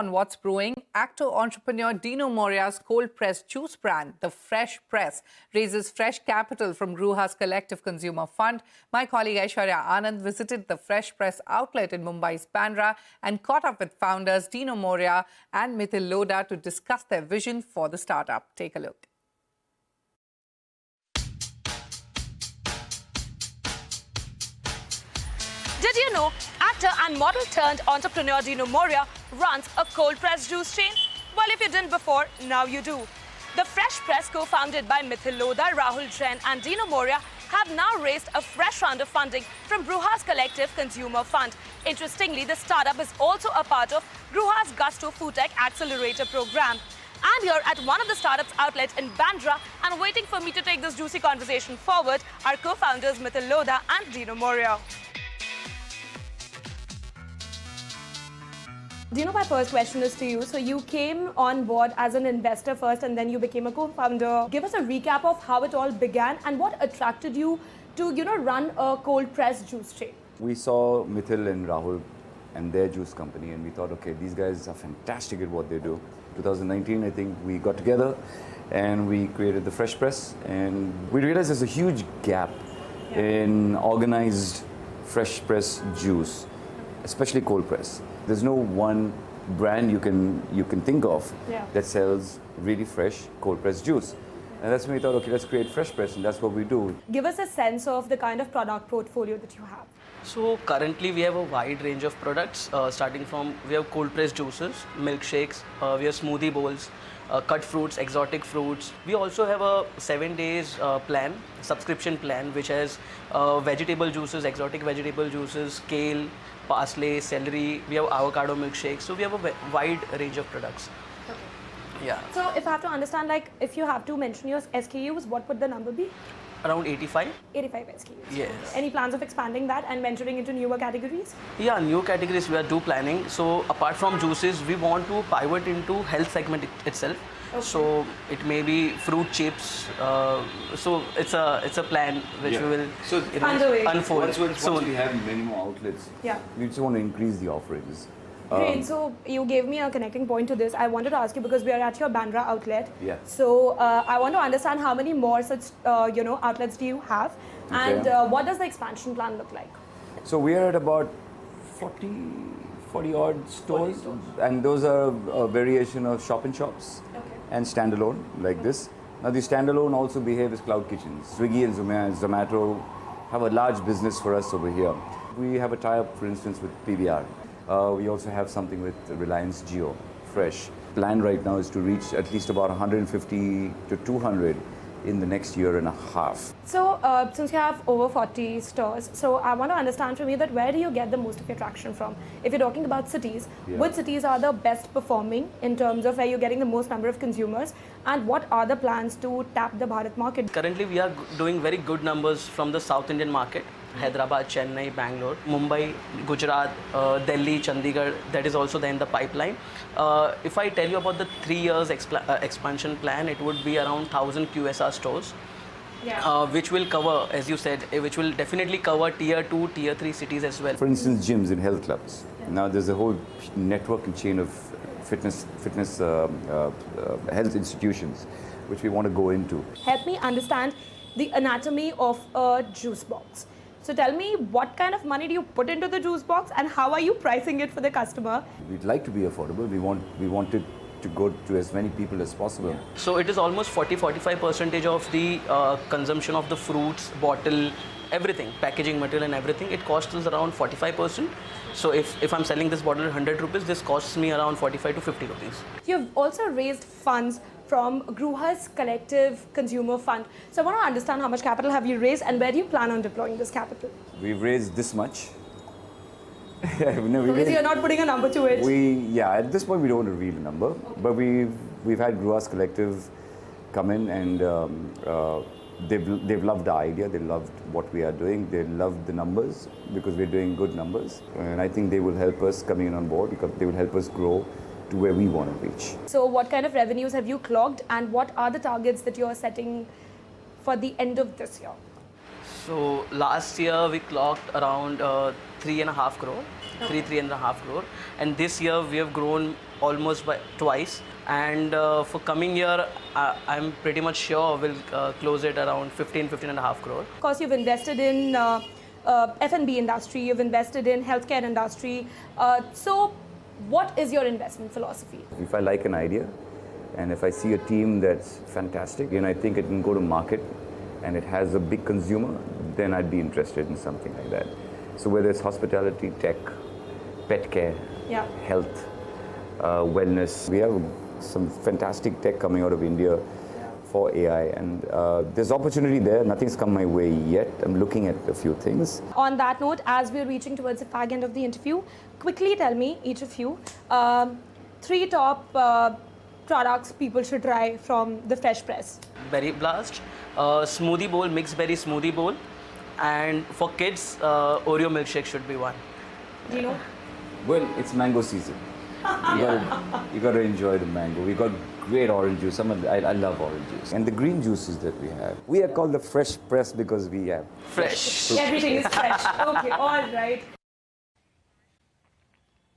On What's Brewing, actor-entrepreneur Dino Moria's cold-pressed juice brand, The Fresh Press, raises fresh capital from Gruha's Collective Consumer Fund. My colleague Aishwarya Anand visited the Fresh Press outlet in Mumbai's Bandra and caught up with founders Dino Moria and Mithil Lodha to discuss their vision for the startup. Take a look. Did you know actor and model turned entrepreneur Dino Moria runs a cold-pressed juice chain? Well, if you didn't before, now you do. The Fresh Press, co-founded by Mithil Lodha, Rahul Jain and Dino Moria, have now raised a fresh round of funding from Gruha's Collective Consumer Fund. Interestingly, the startup is also a part of Gruha's Gusto Foodtech Accelerator program. And here at one of the startup's outlets in Bandra, and waiting for me to take this juicy conversation forward, are co-founders Mithil Lodha and Dino Moria. Dino, my first question is to you. So you came on board as an investor first and then you became a co-founder. Give us a recap of how it all began and what attracted you to, run a cold-pressed juice chain. We saw Mithil and Rahul and their juice company and we thought, okay, these guys are fantastic at what they do. 2019, I think we got together and we created the Fresh Press, and we realized there's a huge gap in organized fresh press juice, especially cold press. There's no one brand you can think of that sells really fresh cold pressed juice. And that's when we thought, okay, let's create Fresh Press, and that's what we do. Give us a sense of the kind of product portfolio that you have. So currently we have a wide range of products, starting from, we have cold pressed juices, milkshakes, we have smoothie bowls, cut fruits, exotic fruits. We also have a 7 days plan, subscription plan, which has vegetable juices, exotic vegetable juices, kale, parsley, celery. We have avocado milkshakes. So we have a wide range of products. Okay. Yeah. So if I have to understand, like, if you have to mention your SKUs, what would the number be? Around 85. 85 SKUs. Yes. Any plans of expanding that and venturing into newer categories? Yeah, new categories we are planning. So apart from juices, we want to pivot into health segment itself. Okay. So it may be fruit chips. So it's a plan which we will unfold. Once we have many more outlets, we just want to increase the offerings. Great. So you gave me a connecting point to this. I wanted to ask you, because we are at your Bandra outlet. Yeah. So I want to understand how many more such outlets do you have, and what does the expansion plan look like? So we are at about 40 odd stores, and those are a variation of shop in shops and standalone like this. Now the standalone also behave as cloud kitchens. Swiggy and Zomato have a large business for us over here. We have a tie-up, for instance, with PVR. We also have something with Reliance Jio Fresh. Plan right now is to reach at least about 150 to 200 in the next year and a half. So since you have over 40 stores, so I want to understand from you that where do you get the most of your traction from? If you're talking about cities, which cities are the best performing in terms of where you're getting the most number of consumers, and what are the plans to tap the Bharat market? Currently we are doing very good numbers from the South Indian market. Hyderabad, Chennai, Bangalore, Mumbai, Gujarat, Delhi, Chandigarh, that is also there in the pipeline. If I tell you about the 3 years expansion plan, it would be around 1,000 QSR stores, which will cover, as you said, which will definitely cover tier 2, tier 3 cities as well. For instance, gyms and health clubs. Now there's a whole network and chain of fitness health institutions, which we want to go into. Help me understand the anatomy of a juice box. So tell me, what kind of money do you put into the juice box and how are you pricing it for the customer? We'd like to be affordable. We want it to go to as many people as possible. So it is almost 40-45% of the consumption of the fruits, bottle, everything, packaging material and everything. It costs us around 45%. So if I'm selling this bottle at 100 rupees, this costs me around 45 to 50 rupees. You've also raised funds from Gruha's Collective Consumer Fund. So I want to understand, how much capital have you raised and where do you plan on deploying this capital? We've raised this much. Because you're not putting a number to it. At this point we don't want to reveal a number, but we've had Gruha's Collective come in and they've loved the idea, they loved what we are doing, they loved the numbers because we're doing good numbers, and I think they will help us coming in on board because they will help us grow to where we want to reach. So what kind of revenues have you clocked and what are the targets that you're setting for the end of this year? So last year we clocked around 3.5 crore, 3.5 crore, and this year we have grown almost by twice. And for coming year, I'm pretty much sure we'll close it around 15.5 crore. Of course, you've invested in F&B industry, you've invested in healthcare industry. So what is your investment philosophy? If I like an idea and if I see a team that's fantastic and I think it can go to market and it has a big consumer, then I'd be interested in something like that. So whether it's hospitality, tech, pet care, Yeah. health, wellness, we have some fantastic tech coming out of India for AI, and there's opportunity there. Nothing's come my way yet. I'm looking at a few things. On that note, as we're reaching towards the fag end of the interview, quickly tell me, each of you, 3 top products people should try from the Fresh Press. Berry Blast, smoothie bowl, mixed berry smoothie bowl, and for kids, Oreo milkshake should be one. Do you know? Well, it's mango season. You got to enjoy the mango. We got great orange juice. I love orange juice. And the green juices that we have. We are called the Fresh Press because we have Fresh. Everything is fresh. Okay, all right.